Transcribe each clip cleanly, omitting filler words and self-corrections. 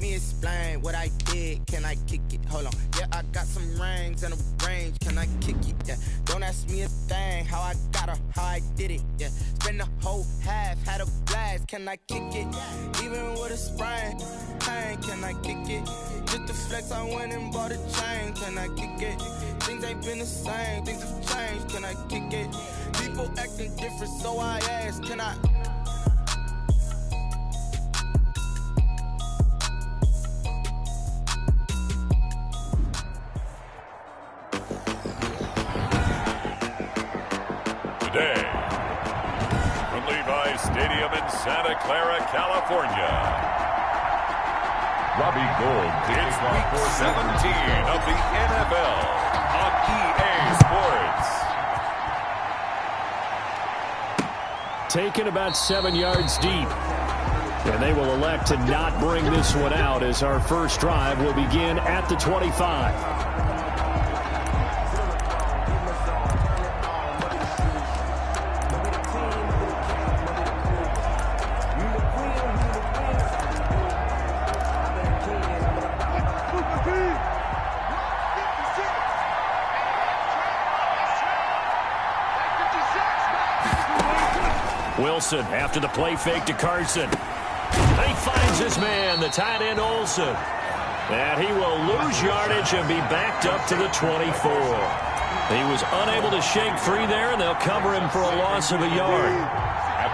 me explain what I did. Can I kick it? Hold on. Yeah, I got some rings and a range. Can I kick it? Yeah. Don't ask me a thing. How I got her, how I did it. Yeah. Spend the whole half, had a blast. Can I kick it? Even with a sprain, pain. Can I kick it? Just to flex, I went and bought a chain. Can I kick it? Things ain't been the same. Things have changed. Can I kick it? People acting different, so I ask. Can I? Today, from Levi's Stadium in Santa Clara, California, Robbie Gould. It's Week 17 of the NFL on EA Sports. Taken about 7 yards deep. And they will elect to not bring this one out as our first drive will begin at the 25. Wilson after the play fake to Carson. And he finds his man, the tight end Olsen. And he will lose yardage and be backed up to the 24. He was unable to shake free there, and they'll cover him for a loss of a yard.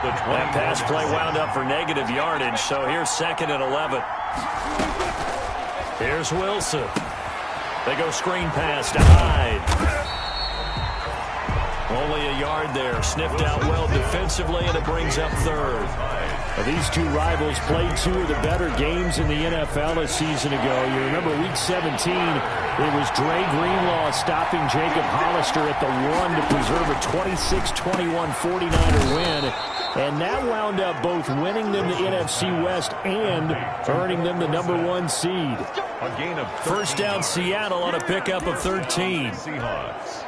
That pass play wound up for negative yardage, so here's 2nd and 11. Here's Wilson. They go screen pass to Hyde. Only a yard there. Sniffed out well defensively, and it brings up 3rd. Now, these two rivals played 2 of the better games in the NFL a season ago. You remember Week 17, it was Dre Greenlaw stopping Jacob Hollister at the 1 to preserve a 26-21 49er win. And that wound up both winning them the NFC West and earning them the #1 seed. A gain of first down Seattle on a pickup of 13. Seahawks.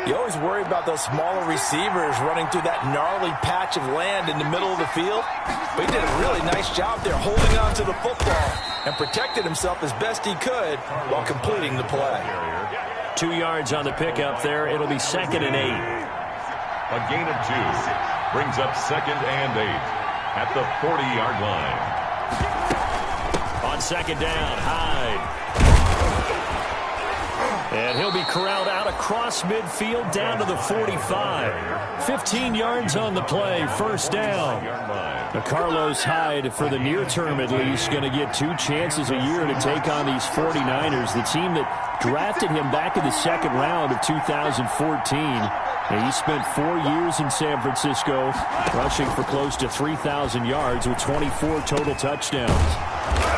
You always worry about those smaller receivers running through that gnarly patch of land in the middle of the field. But he did a really nice job there holding on to the football and protected himself as best he could while completing the play. 2 yards on the pickup there. It'll be 2nd and 8. A gain of 2 brings up 2nd and 8 at the 40-yard line. On 2nd down, Hyde. And he'll be corralled out across midfield down to the 45. 15 yards on the play, 1st down. Carlos Hyde, for the near term at least, going to get 2 chances a year to take on these 49ers, the team that drafted him back in the 2nd round of 2014. And he spent 4 years in San Francisco, rushing for close to 3,000 yards with 24 total touchdowns.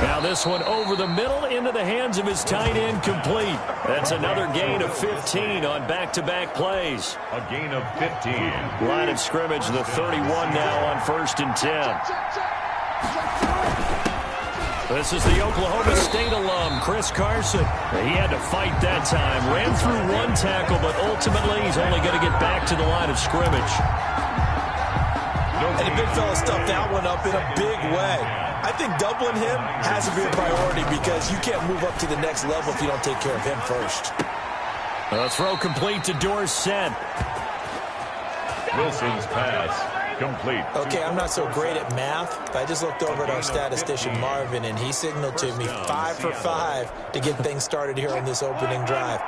Now this one over the middle into the hands of his tight end, complete. That's another gain of 15 on back-to-back plays. A gain of 15. Line of scrimmage, the 31 now on 1st and 10. This is the Oklahoma State alum, Chris Carson. He had to fight that time. Ran through 1 tackle, but ultimately he's only going to get back to the line of scrimmage. And the big fella stuffed that one up in a big way. I think doubling him has to be a priority because you can't move up to the next level if you don't take care of him first. A throw complete to Dorsett. Wilson's pass complete. Okay, I'm not so great at math, but I just looked over at our statistician Marvin, and he signaled to me 5 for 5 to get things started here on this opening drive.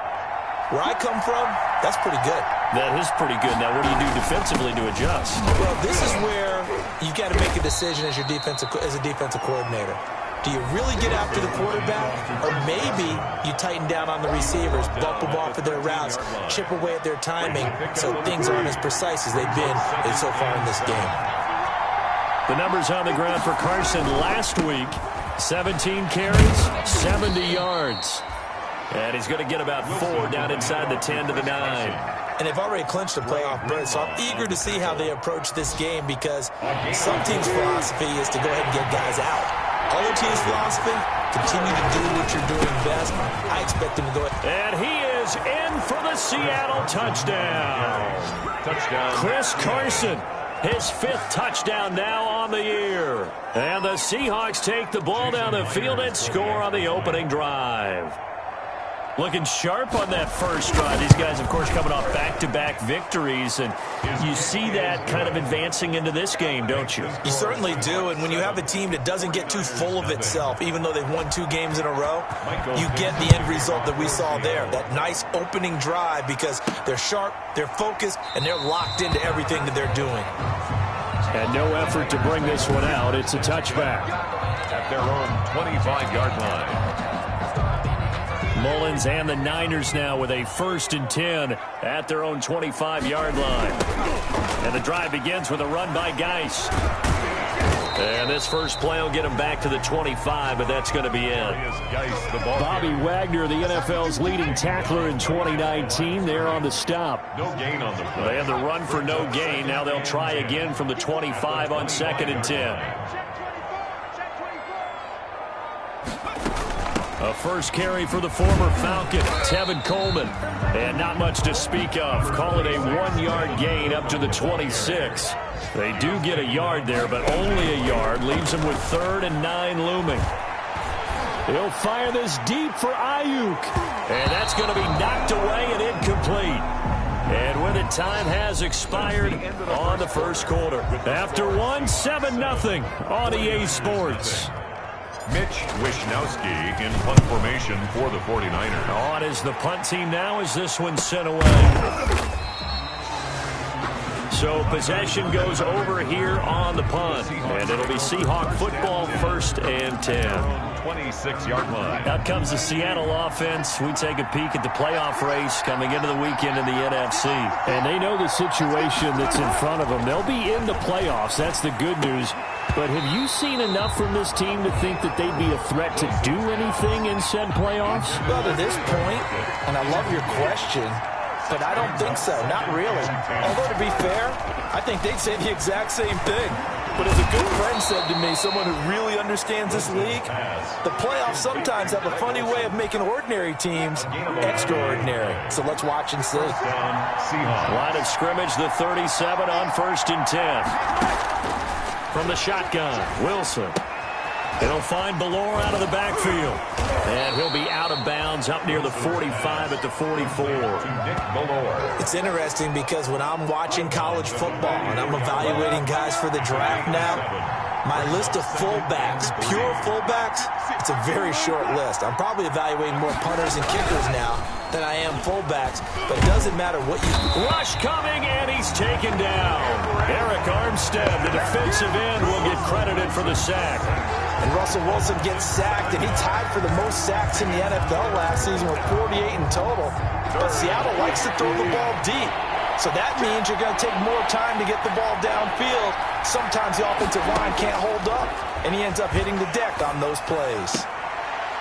Where I come from, that's pretty good. That is pretty good. Now, what do you do defensively to adjust? Well, this is where you got to make a decision as a defensive coordinator. Do you really get after the quarterback, or maybe you tighten down on the receivers, bump them off of their routes, chip away at their timing, so things aren't as precise as they've been so far in this game. The numbers on the ground for Carson last week: 17 carries, 70 yards. And he's going to get about 4 down inside the 10 to the 9. And they've already clinched a playoff berth, so I'm eager to see how they approach this game because some teams' philosophy is to go ahead and get guys out. Other teams' philosophy, continue to do what you're doing best. I expect them to go ahead. And he is in for the Seattle touchdown. Touchdown. Chris Carson. His 5th touchdown now on the year. And the Seahawks take the ball down the field and score on the opening drive. Looking sharp on that first drive. These guys, of course, coming off back-to-back victories, and you see that kind of advancing into this game, don't you? You certainly do, and when you have a team that doesn't get too full of itself, even though they've won 2 games in a row, you get the end result that we saw there, that nice opening drive, because they're sharp, they're focused, and they're locked into everything that they're doing. And no effort to bring this one out. It's a touchback. At their own 25-yard line. Mullins and the Niners now with a 1st and 10 at their own 25-yard line. And the drive begins with a run by Geis. And this first play will get him back to the 25, but that's going to be it. Bobby Wagner, the NFL's leading tackler in 2019, there on the stop. No gain on the play. They had the run for no gain. Now they'll try again from the 25 on 2nd and 10. A first carry for the former Falcon, Tevin Coleman. And not much to speak of. Call it a 1-yard gain up to the 26. They do get a yard there, but only a yard. Leaves them with 3rd and 9 looming. He'll fire this deep for Ayuk. And that's going to be knocked away and incomplete. And with it, time has expired on the first quarter. After 1, 7-0 on EA Sports. Mitch Wishnowsky in punt formation for the 49ers. On is the punt team now as this one's sent away. So possession goes over here on the punt. And it'll be Seahawk football, 1st and 10. 26-yard line. Out comes the Seattle offense. We take a peek at the playoff race coming into the weekend in the NFC. And they know the situation that's in front of them. They'll be in the playoffs. That's the good news. But have you seen enough from this team to think that they'd be a threat to do anything in said playoffs? Well, to this point, and I love your question, but I don't think so. Not really. Although, to be fair, I think they'd say the exact same thing. But as a good friend said to me, someone who really understands this league, the playoffs sometimes have a funny way of making ordinary teams extraordinary. So let's watch and see. Line of scrimmage, the 37 on 1st and 10. From the shotgun, Wilson. It'll find Ballore out of the backfield. And he'll be out of bounds up near the 45 at the 44. It's interesting because when I'm watching college football and I'm evaluating guys for the draft now, my list of fullbacks, pure fullbacks, it's a very short list. I'm probably evaluating more punters and kickers now than I am fullbacks, but it doesn't matter what you... Rush coming, and he's taken down. Eric Armstead, the defensive end, will get credited for the sack. And Russell Wilson gets sacked, and he tied for the most sacks in the NFL last season with 48 in total. But Seattle likes to throw the ball deep. So that means you're going to take more time to get the ball downfield. Sometimes the offensive line can't hold up, and he ends up hitting the deck on those plays.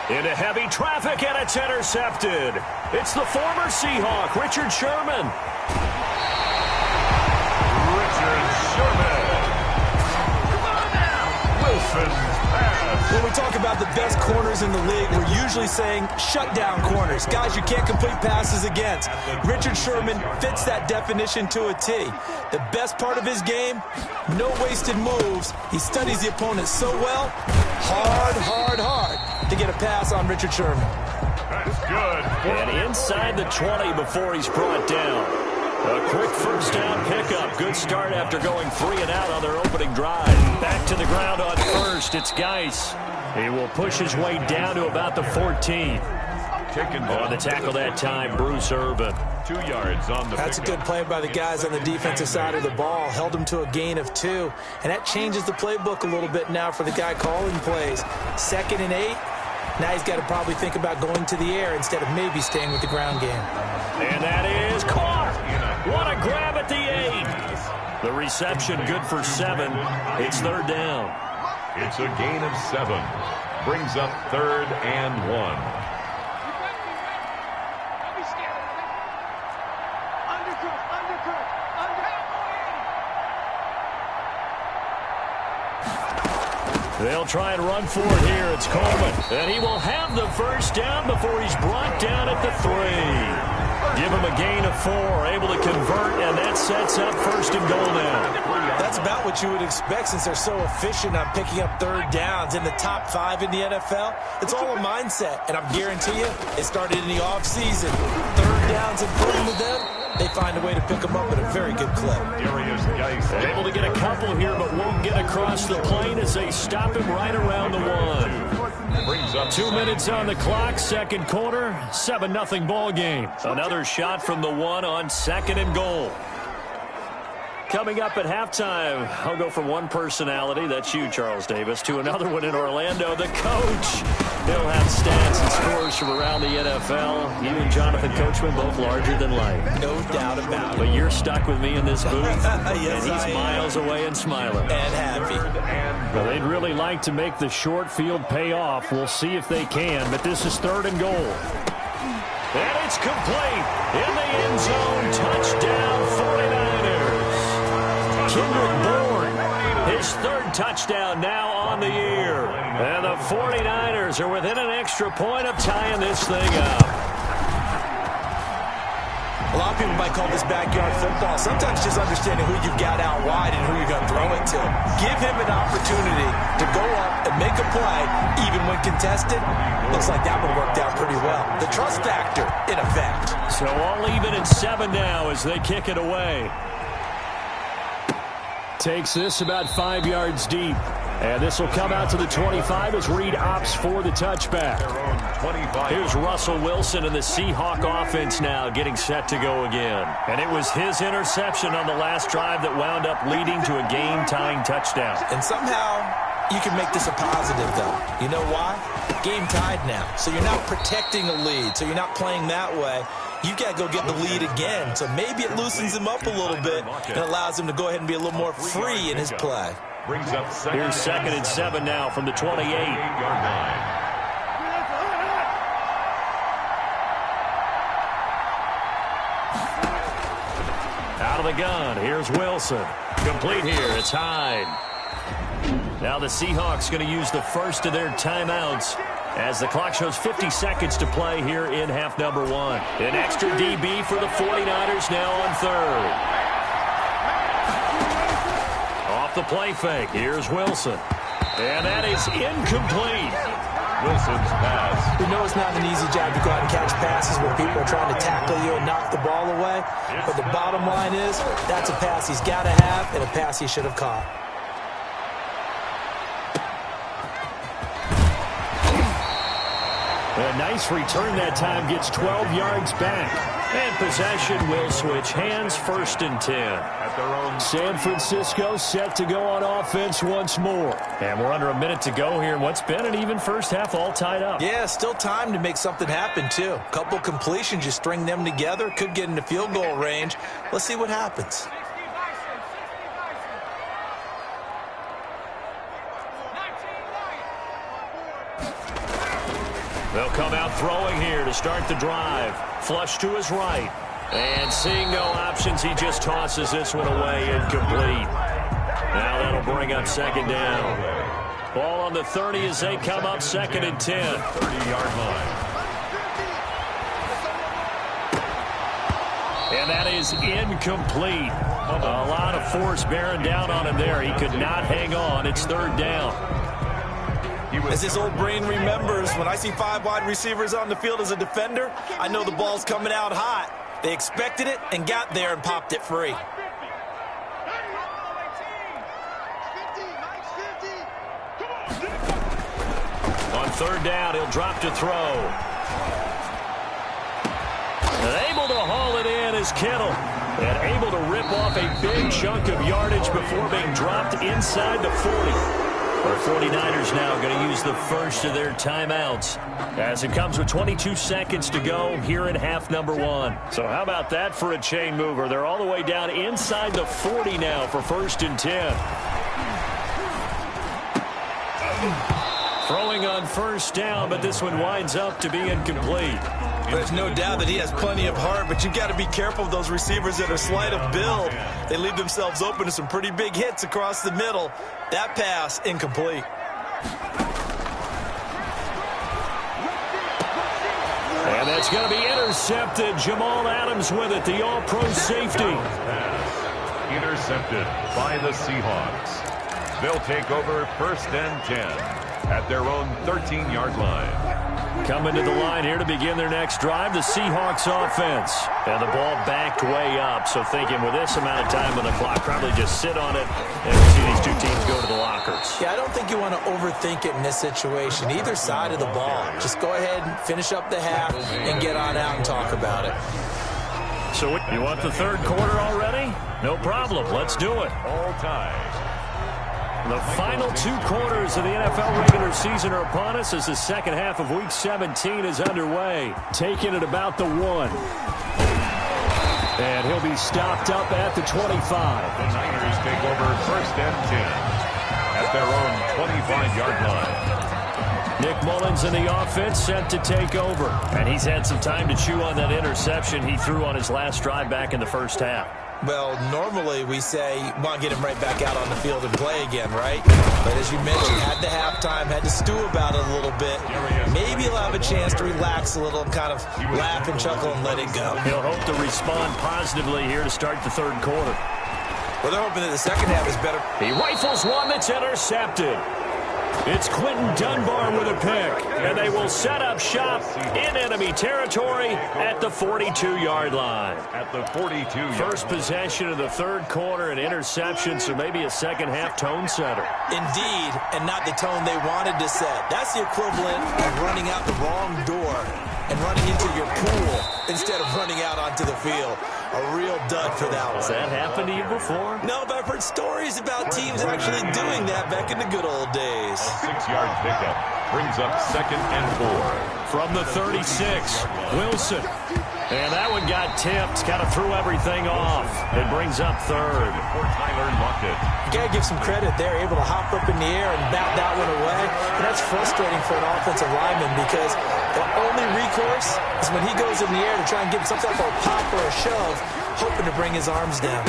Into heavy traffic, and it's intercepted. It's the former Seahawk, Richard Sherman. Richard Sherman. Wilson's pass. When we talk about the best corners in the league, we're usually saying shutdown corners, guys you can't complete passes against. Richard Sherman fits that definition to a T. The best part of his game, no wasted moves. He studies the opponent so well, hard to get a pass on Richard Sherman. That's good. And inside the 20 before he's brought down. A quick first down pickup. Good start after going 3 and out on their opening drive. Back to the ground on first. It's Geis. He will push his way down to about the 14. On the tackle that time, Bruce Irvin. 2 yards on the That's pickup. a good play by the guys on the defensive side of the ball. Held him to a gain of 2. And that changes the playbook a little bit now for the guy calling plays. 2nd and 8. Now he's got to probably think about going to the air instead of maybe staying with the ground game. And that is caught. What a grab at the 8. The reception good for 7. It's 3rd down. It's a gain of 7. Brings up 3rd and 1. They'll try and run for it here. It's Coleman. And he will have the first down before he's brought down at the 3. Give him a gain of 4, able to convert, and that sets up first and goal now. That's about what you would expect since they're so efficient on picking up third downs in the top 5 in the NFL. It's all a mindset, and I guarantee you it started in the offseason. Third downs important to them. They find a way to pick them up at a very good clip. Able to get a couple here, but won't get across the plane as they stop him right around the 1. 2 minutes on the clock, second quarter, 7-0 ball game. Another shot from the 1 on second and goal. Coming up at halftime, I'll go from one personality, that's you, Charles Davis, to another one in Orlando, the coach. He'll have stats and scores from around the NFL. You and Jonathan Coachman both larger than life. No doubt about it. But you're stuck with me in this booth, yes, and he's miles away and smiling. And happy. Well, they'd really like to make the short field pay off. We'll see if they can, but this is third and goal. And it's complete. In the end zone, touchdown 49ers. Kendrick Bourne, his third touchdown now on the year. And the 49ers are within an extra point of tying this thing up. A lot of people might call this backyard football. Sometimes just understanding who you've got out wide and who you're going to throw it to. Give him an opportunity to go up and make a play, even when contested. Looks like that one worked out pretty well. The trust factor, in effect. So all even at 7 now as they kick it away. Takes this about 5 yards deep. And this will come out to the 25 as Reed opts for the touchback. Here's Russell Wilson and the Seahawk offense now getting set to go again. And it was his interception on the last drive that wound up leading to a game-tying touchdown. And somehow you can make this a positive, though. You know why? Game tied now. So you're not protecting a lead. So you're not playing that way. You've got to go get the lead again. So maybe it loosens him up a little bit and allows him to go ahead and be a little more free in his play. Here's second and 7 now from the 28. Out of the gun. Here's Wilson. Complete here. It's Hyde. Now the Seahawks going to use the first of their timeouts as the clock shows 50 seconds to play here in half number 1. An extra DB for the 49ers now on third. Off the play fake. Here's Wilson. And that is incomplete. Wilson's pass. We know it's not an easy job to go out and catch passes where people are trying to tackle you and knock the ball away. But the bottom line is that's a pass he's got to have and a pass he should have caught. A nice return that time, gets 12 yards back. And possession will switch hands, first and 10. San Francisco set to go on offense once more. And we're under a minute to go here in what's been an even first half, all tied up. Yeah, still time to make something happen, too. A couple completions, you string them together, could get into field goal range. Let's see what happens. They'll come out throwing here to start the drive. Flush to his right. And seeing no options, he just tosses this one away, incomplete. Now that'll bring up second down. Ball on the 30 as they come up second and 10. 30-yard line. And that is incomplete. A lot of force bearing down on him there. He could not hang on. It's third down. As this old brain remembers, when I see 5 wide receivers on the field as a defender, I know the ball's coming out hot. They expected it and got there and popped it free. On third down, he'll drop to throw. And able to haul it in is Kittle. And able to rip off a big chunk of yardage before being dropped inside the 40. The 49ers now going to use the first of their timeouts as it comes with 22 seconds to go here in half number 1. So how about that for a chain mover? They're all the way down inside the 40 now for first and 10. Throwing on first down, but this one winds up to be incomplete. There's no doubt that he has plenty of heart, but you've got to be careful of those receivers that are slight of build. They leave themselves open to some pretty big hits across the middle. That pass, incomplete. And it's going to be intercepted. Jamal Adams with it, the all-pro safety. Intercepted by the Seahawks. They'll take over 1st and 10 at their own 13-yard line. Coming to the line here to begin their next drive, the Seahawks offense. And the ball backed way up, so thinking with this amount of time on the clock, probably just sit on it and see these two teams go to the lockers. Yeah, I don't think you want to overthink it in this situation. Either side of the ball. Just go ahead and finish up the half and get on out and talk about it. So you want the third quarter already? No problem. Let's do it. All ties. The final 2 quarters of the NFL regular season are upon us as the second half of Week 17 is underway. Taking it about the 1. And he'll be stopped up at the 25. The Niners take over 1st and 10 at their own 25-yard line. Nick Mullins in the offense set to take over. And he's had some time to chew on that interception he threw on his last drive back in the first half. Well, normally we say you want to get him right back out on the field and play again, right? But as you mentioned, had the halftime, had to stew about it a little bit. Maybe he'll have a chance to relax a little and kind of laugh and chuckle and let it go. He'll hope to respond positively here to start the third quarter. Well, they're hoping that the second half is better. He rifles one that's intercepted. It's Quentin Dunbar with a pick, and they will set up shop in enemy territory at the 42-yard line. At the 42-yard First possession of the third quarter, an interception, so maybe a second-half tone setter. Indeed, and not the tone they wanted to set. That's the equivalent of running out the wrong door and running into your pool instead of running out onto the field. A real dud for that one. Has that happened to you before? No, but I've heard stories about teams actually doing that back in the good old days. A 6-yard pickup brings up 2nd and 4. From the 36, Wilson. And that one got tipped, kind of threw everything off. It brings up 3rd. For Tyler Lockett. You got to give some credit there, able to hop up in the air and bat that one away. And that's frustrating for an offensive lineman because the only recourse is when he goes in the air to try and get some type of a pop or a shove, hoping to bring his arms down.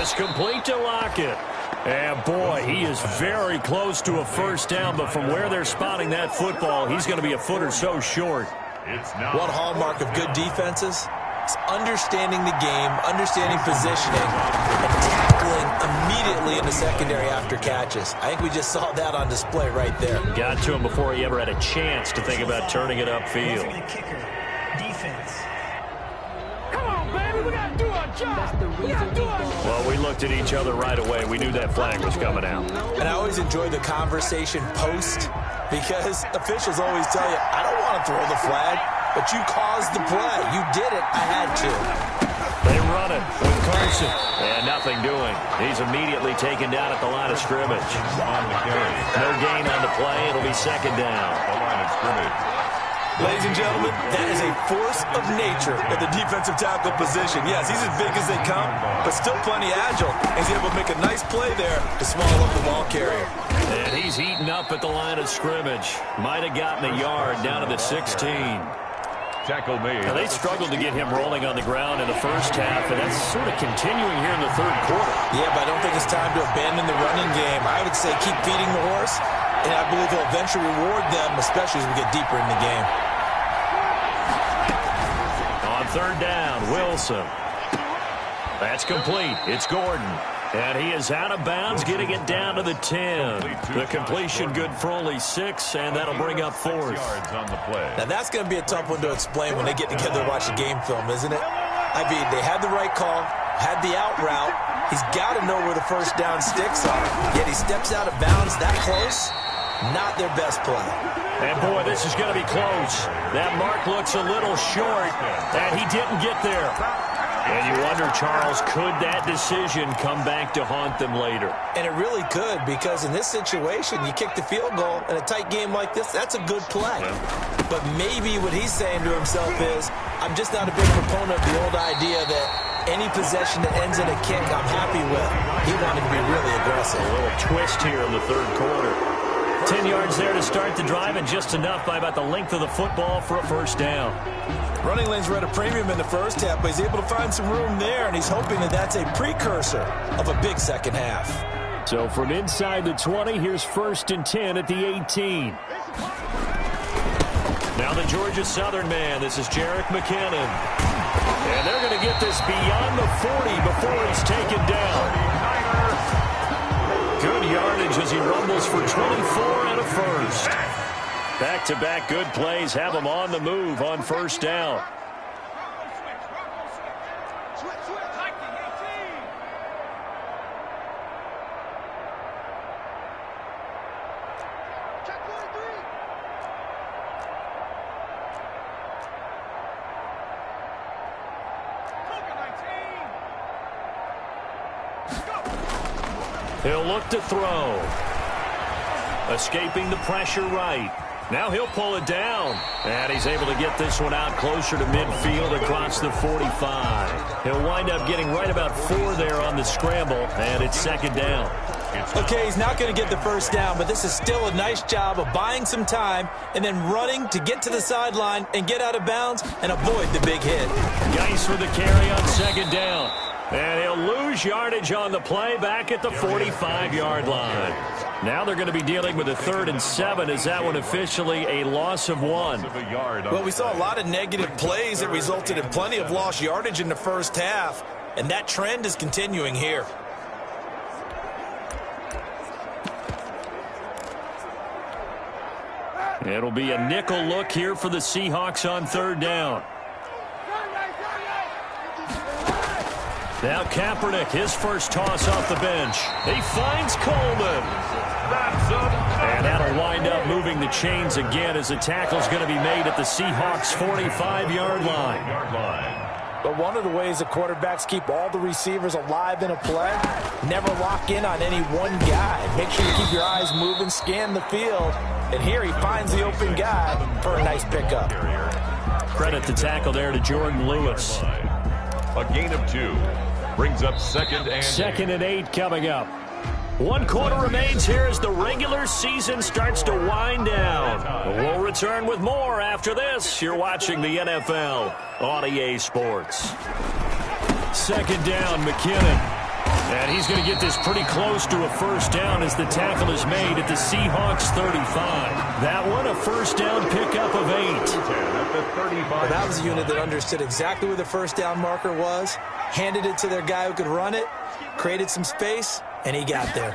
It's complete to Lockett. And boy, he is very close to a first down, but from where they're spotting that football, he's going to be a foot or so short. One hallmark of good defenses is understanding the game, understanding positioning, and tackling immediately in the secondary after catches. I think we just saw that on display right there. Got to him before he ever had a chance to think about turning it upfield. Well, we looked at each other right away. We knew that flag was coming out. And I always enjoy the conversation post because officials always tell you, I don't want to throw the flag, but you caused the play. You did it. I had to. They run it with Carson. And nothing doing. He's immediately taken down at the line of scrimmage. On the carry. No gain on the play. It'll be 2nd down. The line of scrimmage. Ladies and gentlemen, that is a force of nature at the defensive tackle position. Yes, he's as big as they come, but still plenty agile. He's able to make a nice play there to swallow up the ball carrier. And he's eaten up at the line of scrimmage. Might have gotten a yard down to the 16. Tackle made. Now, they struggled to get him rolling on the ground in the first half, and that's sort of continuing here in the third quarter. Yeah, but I don't think it's time to abandon the running game. I would say keep feeding the horse, and I believe he'll eventually reward them, especially as we get deeper in the game. On 3rd down, Wilson. That's complete. It's Gordon. And he is out of bounds, getting it down to the 10. The completion good for only 6, and that'll bring up 4th. Yards on the play. Now, that's going to be a tough one to explain when they get together to watch a game film, isn't it? I mean, they had the right call, had the out route. He's got to know where the first down sticks are. Yet he steps out of bounds that close. Not their best play. And, boy, this is going to be close. That mark looks a little short, and he didn't get there. And you wonder, Charles, could that decision come back to haunt them later? And it really could, because in this situation, you kick the field goal in a tight game like this, that's a good play. Yeah. But maybe what he's saying to himself is, I'm just not a big proponent of the old idea that any possession that ends in a kick I'm happy with. He wanted to be really aggressive. A little twist here in the third quarter. 10 yards there to start the drive, and just enough by about the length of the football for a first down. Running lanes were at a premium in the first half, but he's able to find some room there, and he's hoping that that's a precursor of a big second half. So from inside the 20, here's 1st and 10 at the 18. Now the Georgia Southern man. This is Jerick McKinnon. And they're going to get this beyond the 40 before he's taken down. Good yardage as he rumbles for 24 and a first. Back-to-back good plays have him on the move on first down. He'll look to throw. Escaping the pressure right. Now he'll pull it down. And he's able to get this one out closer to midfield across the 45. He'll wind up getting right about 4 there on the scramble, and it's second down. Okay, he's not going to get the first down, but this is still a nice job of buying some time and then running to get to the sideline and get out of bounds and avoid the big hit. Geis with the carry on second down. And he'll lose yardage on the play back at the 45-yard line. Now they're going to be dealing with a 3rd and 7. Is that one officially a loss of 1? Well, we saw a lot of negative plays that resulted in plenty of lost yardage in the first half, and that trend is continuing here. It'll be a nickel look here for the Seahawks on 3rd down. Now Kaepernick, his first toss off the bench. He finds Coleman. And that'll wind up moving the chains again as the tackle's going to be made at the Seahawks 45-yard line. But one of the ways the quarterbacks keep all the receivers alive in a play, never lock in on any one guy. Make sure you keep your eyes moving, scan the field. And here he finds the open guy for a nice pickup. Credit the tackle there to Jordan Lewis. A gain of 2. Brings up second and 8 coming up. 1 quarter remains here as the regular season starts to wind down. We'll return with more after this. You're watching the NFL on EA Sports. Second down, McKinnon. And he's going to get this pretty close to a first down as the tackle is made at the Seahawks 35. That one, a first down pickup of 8. Well, that was a unit that understood exactly where the first down marker was, handed it to their guy who could run it, created some space, and he got there.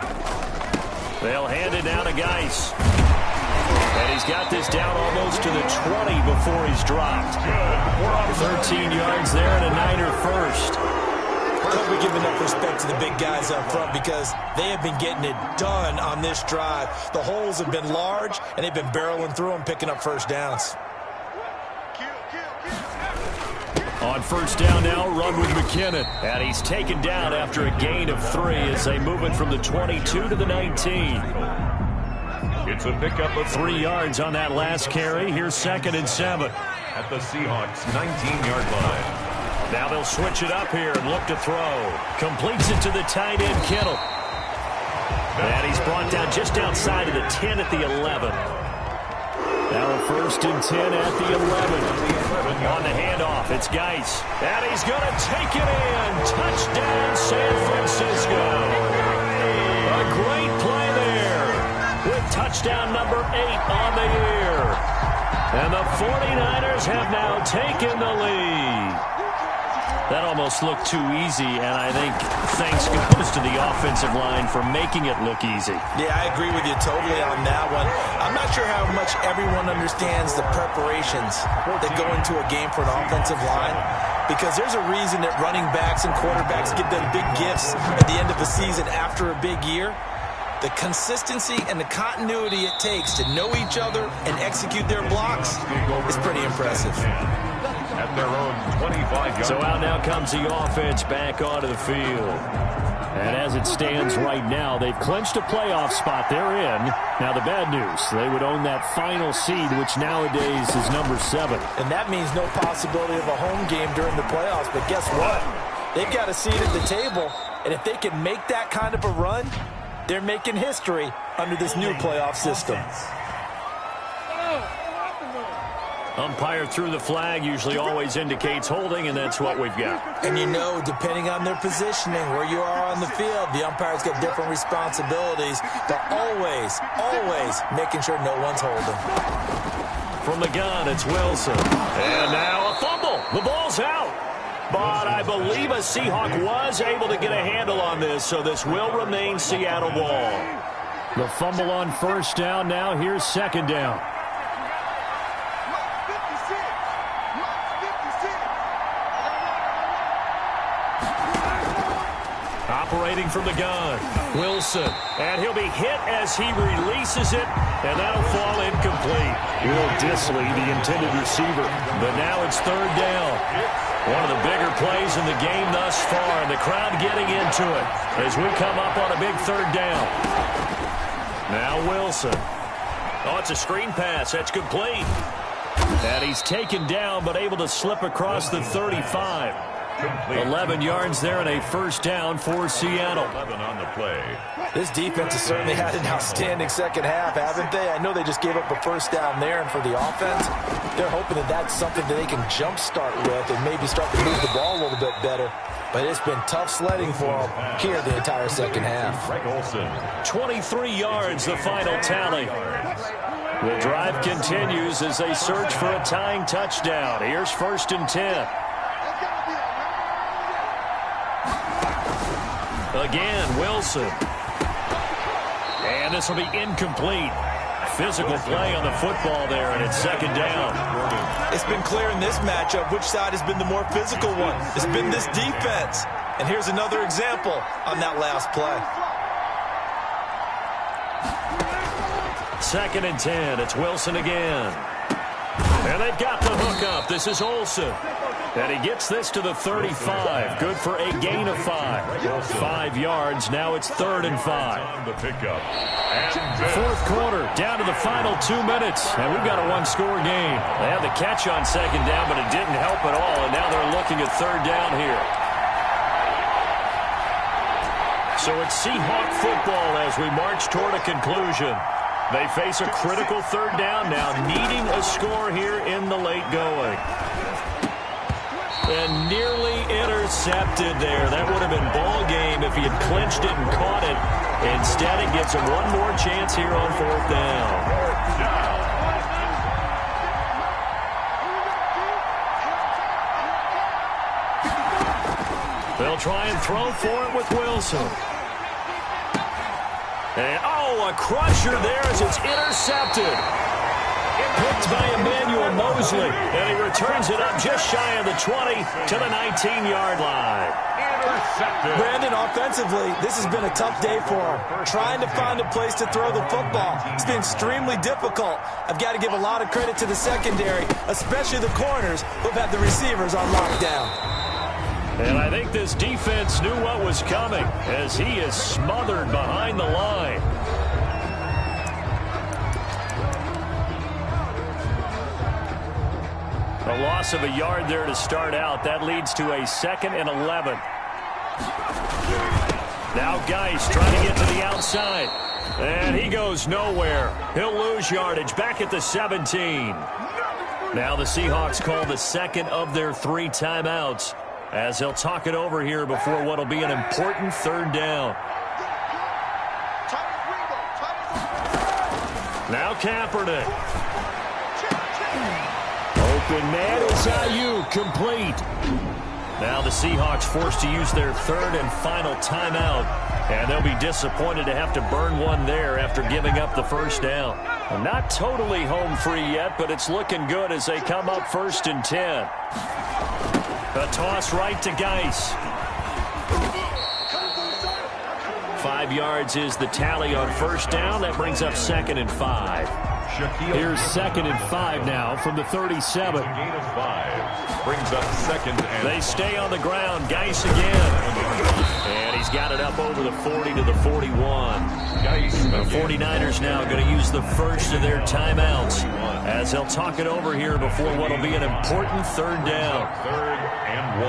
They'll hand it down to Geis. And he's got this down almost to the 20 before he's dropped. 13 yards there and a Niner first. I hope we give enough respect to the big guys up front because they have been getting it done on this drive. The holes have been large, and they've been barreling through them, picking up first downs. On first down now, run with McKinnon. And he's taken down after a gain of 3 as they move it from the 22 to the 19. It's a pickup of 3 yards on that last carry. Here's second and 7. At the Seahawks 19-yard line. Now they'll switch it up here and look to throw. Completes it to the tight end, Kittle. And he's brought down just outside of the 10 at the 11. Now a first and 10 at the 11. On the handoff, it's Geis. And he's going to take it in. Touchdown, San Francisco. A great play there with touchdown number 8 on the year. And the 49ers have now taken the lead. That almost looked too easy, and I think thanks goes to the offensive line for making it look easy. Yeah, I agree with you totally on that one. I'm not sure how much everyone understands the preparations that go into a game for an offensive line, because there's a reason that running backs and quarterbacks give them big gifts at the end of the season after a big year. The consistency and the continuity it takes to know each other and execute their blocks is pretty impressive. At their own 25-yard. So out now comes the offense back onto the field. And as it stands right now, they've clinched a playoff spot. They're in. Now the bad news, they would own that final seed, which nowadays is number 7. And that means no possibility of a home game during the playoffs. But guess what? They've got a seat at the table. And if they can make that kind of a run, they're making history under this new playoff system. Umpire threw the flag, usually always indicates holding, and that's what we've got. And you know, depending on their positioning, where you are on the field, the umpire's got different responsibilities, but always, always making sure no one's holding. From the gun, it's Wilson. And now a fumble. The ball's out. But I believe a Seahawk was able to get a handle on this, so this will remain Seattle ball. The fumble on first down. Now here's second down. Operating from the gun, Wilson. And he'll be hit as he releases it, and that'll fall incomplete. Will Disley, the intended receiver. But now it's third down. One of the bigger plays in the game thus far, and the crowd getting into it as we come up on a big third down. Now Wilson. Oh, it's a screen pass. That's complete. And he's taken down, but able to slip across the 35. 11 yards there and a first down for Seattle. 11 on the play. This defense has certainly had an outstanding second half, haven't they? I know they just gave up a first down there, and for the offense, they're hoping that that's something that they can jumpstart with and maybe start to move the ball a little bit better. But it's been tough sledding for them here the entire second half. 23 yards, the final tally. The drive continues as they search for a tying touchdown. Here's first and 10. Again, Wilson. And this will be incomplete. Physical play on the football there, and it's second down. It's been clear in this matchup which side has been the more physical one. It's been this defense. And here's another example on that last play. Second and 10. It's Wilson again. And they've got the hook up. This is Olsen. And he gets this to the 35. Good for a gain of 5. 5 yards. Now it's third and 5. The pickup. Fourth quarter, down to the final 2 minutes. And we've got a one-score game. They had the catch on second down, but it didn't help at all. And now they're looking at third down here. So it's Seahawk football as we march toward a conclusion. They face a critical third down now, needing a score here in the late going. And nearly intercepted there. That would have been ball game if he had clinched it and caught it. Instead, it gives him one more chance here on fourth down. They'll try and throw for it with Wilson. And, oh, a crusher there as it's intercepted. Picked by Emmanuel Mosley, and he returns it up just shy of the 20 to the 19-yard line. Intercepted. Brandon, offensively, this has been a tough day for him. Trying to find a place to throw the football. It's been extremely difficult. I've got to give a lot of credit to the secondary, especially the corners who've had the receivers on lockdown. And I think this defense knew what was coming as he is smothered behind the line. A loss of a yard there to start out. That leads to a 2nd and 11. Now Geis trying to get to the outside. And he goes nowhere. He'll lose yardage back at the 17. Now the Seahawks call the second of their 3 timeouts as they'll talk it over here before what will be an important third down. Now Kaepernick. Open man is Ayuk, complete. Now the Seahawks forced to use their third and final timeout, and they'll be disappointed to have to burn one there after giving up the first down. Well, not totally home free yet, but it's looking good as they come up first and 10. A toss right to Geis. 5 yards is the tally on first down. That brings up 2nd and 5. Here's 2nd and 5 now from the 37. Gain of 5 brings up 2nd and they stay on the ground. Geis again. And he's got it up over the 40 to the 41. The 49ers now going to use the first of their timeouts as they'll talk it over here before what will be an important third down. 3rd and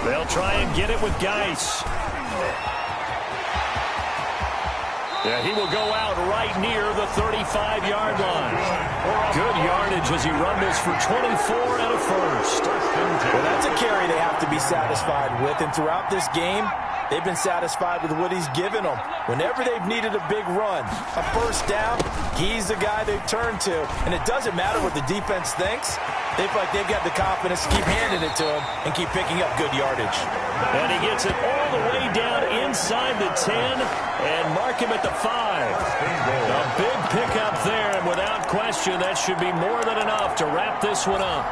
1. They'll try and get it with Geis. Yeah, he will go out right near the 35-yard line. Good yardage as he rumbles for 24 and a first. Well, that's a carry they have to be satisfied with. And throughout this game, they've been satisfied with what he's given them. Whenever they've needed a big run, a first down, he's the guy they've turned to. And it doesn't matter what the defense thinks. They feel like they've got the confidence to keep handing it to him and keep picking up good yardage. And he gets it all the way down inside the 10 and mark him at the 5. A big pickup there, and without question, that should be more than enough to wrap this one up.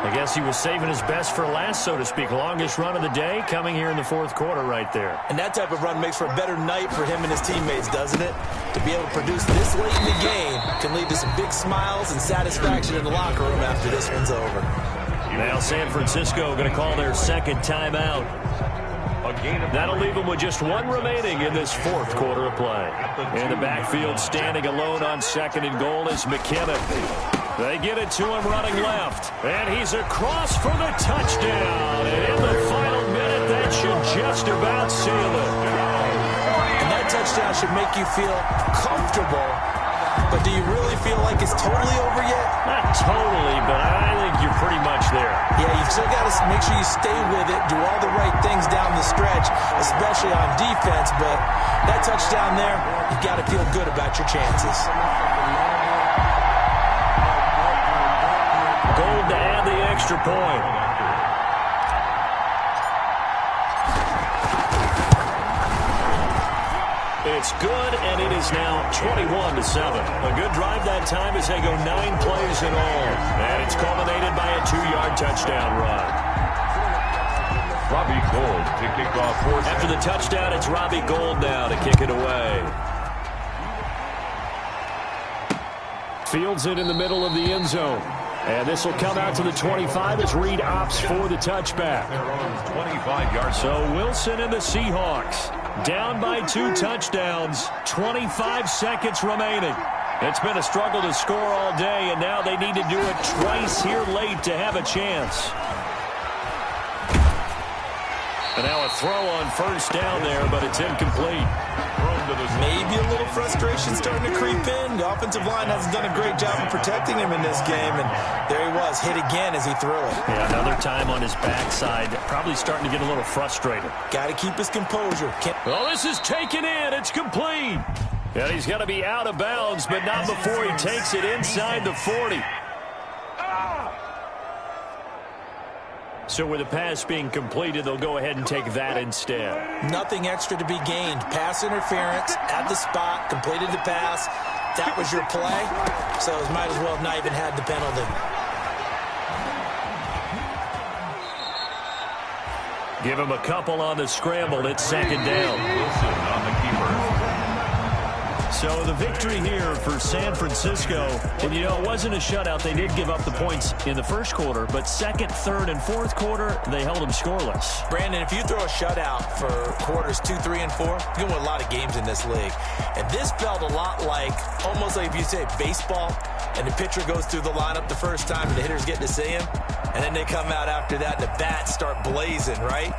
I guess he was saving his best for last, so to speak. Longest run of the day coming here in the fourth quarter right there. And that type of run makes for a better night for him and his teammates, doesn't it? To be able to produce this late in the game can lead to some big smiles and satisfaction in the locker room after this one's over. Now San Francisco going to call their second timeout. That'll leave them with just one remaining in this fourth quarter of play. In the backfield, standing alone on second and goal is McKinnon. They get it to him running left. And he's across for the touchdown. And in the final minute, that should just about seal it. And that touchdown should make you feel comfortable. But do you really feel like it's totally over yet? Not totally, but I think you're pretty much there. Yeah, you've still got to make sure you stay with it, do all the right things down the stretch, especially on defense. But that touchdown there, you've got to feel good about your chances. Gold to add the extra point. It's good, and it is now 21-7. A good drive that time as they go 9 plays in all. And it's culminated by a 2-yard touchdown run. Robbie Gould to kick off fourth. After the touchdown, it's Robbie Gould now to kick it away. Fields it in the middle of the end zone. And this will come out to the 25 as Reed opts for the touchback. 25 yards. So Wilson and the Seahawks down by 2 touchdowns, 25 seconds remaining. It's been a struggle to score all day, and now they need to do it twice here late to have a chance. And now a throw on first down there, but it's incomplete. Maybe a little frustration starting to creep in. The offensive line hasn't done a great job of protecting him in this game, and there he was, hit again as he threw it. Yeah, another time on his backside, probably starting to get a little frustrated. Got to keep his composure. Well, this is taken in. It's complete. And he's going to be out of bounds, but not before he takes it inside the 40. So with the pass being completed, they'll go ahead and take that instead. Nothing extra to be gained. Pass interference at the spot, completed the pass. That was your play, so might as well have not even had the penalty. Give him a couple on the scramble. It's second down. Wilson on the keeper. So the victory here for San Francisco, and you know, it wasn't a shutout. They did give up the points in the first quarter, but second, third, and fourth quarter, they held them scoreless. Brandon, if you throw a shutout for quarters 2, 3, and 4, you're going to win a lot of games in this league. And this felt a lot like, almost like if you say baseball, and the pitcher goes through the lineup the first time, and the hitters get to see him, and then they come out after that, and the bats start blazing, right?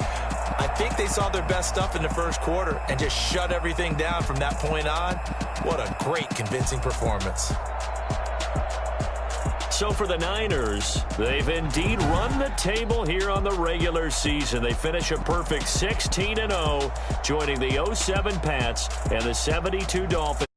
I think they saw their best stuff in the first quarter and just shut everything down from that point on. What a great, convincing performance. So for the Niners, they've indeed run the table here on the regular season. They finish a perfect 16-0, joining the 07 Pats and the 72 Dolphins.